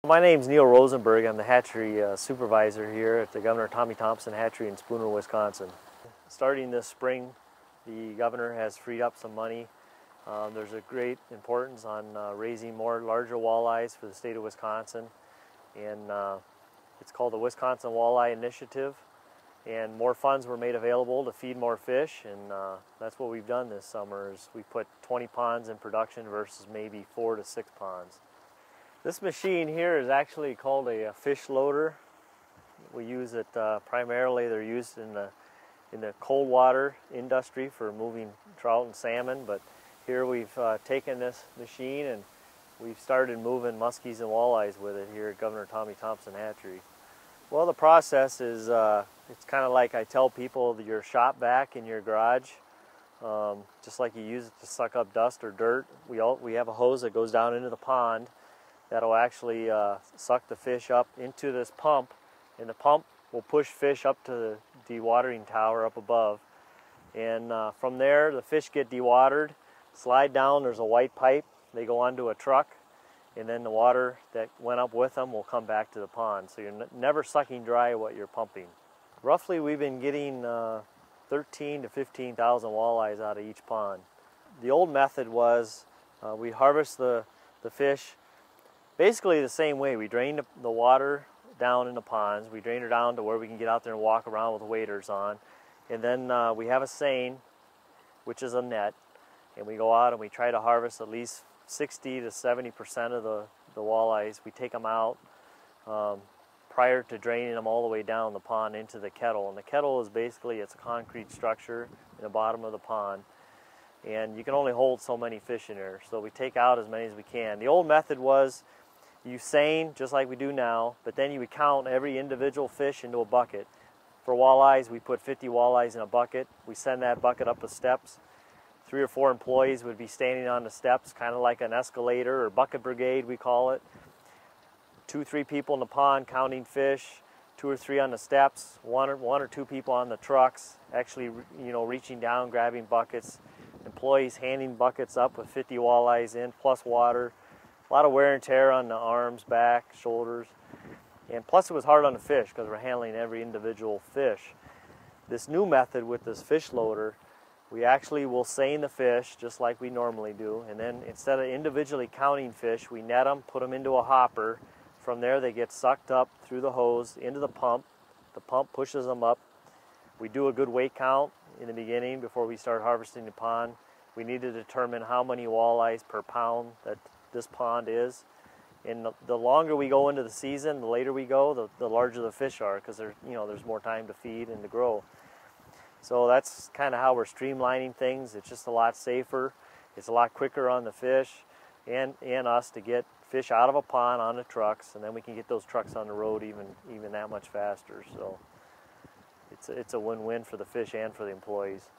My name's Neil Rosenberg. I'm the hatchery supervisor here at the Governor Thompson Hatchery in Spooner, Wisconsin. Starting this spring, the governor has freed up some money. There's a great importance on raising more larger walleyes for the state of Wisconsin, and it's called the Wisconsin Walleye Initiative. And more funds were made available to feed more fish, and that's what we've done this summer. Is we put 20 ponds in production versus maybe 4 to 6 ponds. This machine here is actually called a fish loader. We use it primarily. They're used in the cold water industry for moving trout and salmon, but here we've taken this machine and we've started moving muskies and walleyes with it here at Governor Thompson Hatchery. Well, the process is it's kind of like I tell people your shop vac in your garage. Just like you use it to suck up dust or dirt, we have a hose that goes down into the pond that'll actually suck the fish up into this pump, and the pump will push fish up to the dewatering tower up above. And from there, the fish get dewatered, slide down, there's a white pipe, they go onto a truck, and then the water that went up with them will come back to the pond. So you're never sucking dry what you're pumping. Roughly, we've been getting 13 to 15,000 walleyes out of each pond. The old method was we harvest the fish basically the same way. We drain the water down in the ponds. We drain her down to where we can get out there and walk around with waders on. And then we have a seine, which is a net, and we go out and we try to harvest at least 60 to 70% of the walleyes. We take them out prior to draining them all the way down the pond into the kettle. And the kettle is basically, it's a concrete structure in the bottom of the pond, and you can only hold so many fish in there. So we take out as many as we can. The old method was you seine just like we do now, but then you would count every individual fish into a bucket. For walleyes, we put 50 walleyes in a bucket. We send that bucket up the steps. 3 or 4 employees would be standing on the steps, kind of like an escalator or bucket brigade, we call it. 2 or 3 people in the pond counting fish, 2 or 3 on the steps, one or two people on the trucks, actually, reaching down, grabbing buckets. Employees handing buckets up with 50 walleyes in, plus water. A lot of wear and tear on the arms, back, shoulders. And plus it was hard on the fish because we're handling every individual fish. This new method with this fish loader, we actually will seine the fish just like we normally do, and then instead of individually counting fish, we net them, put them into a hopper. From there they get sucked up through the hose into the pump. The pump pushes them up. We do a good weight count in the beginning before we start harvesting the pond. We need to determine how many walleyes per pound that this pond is. And the longer we go into the season, the later we go, the larger the fish are, because there's more time to feed and to grow. So that's kind of how we're streamlining things. It's just a lot safer. It's a lot quicker on the fish and us to get fish out of a pond onto trucks, and then we can get those trucks on the road even that much faster. So it's a win-win for the fish and for the employees.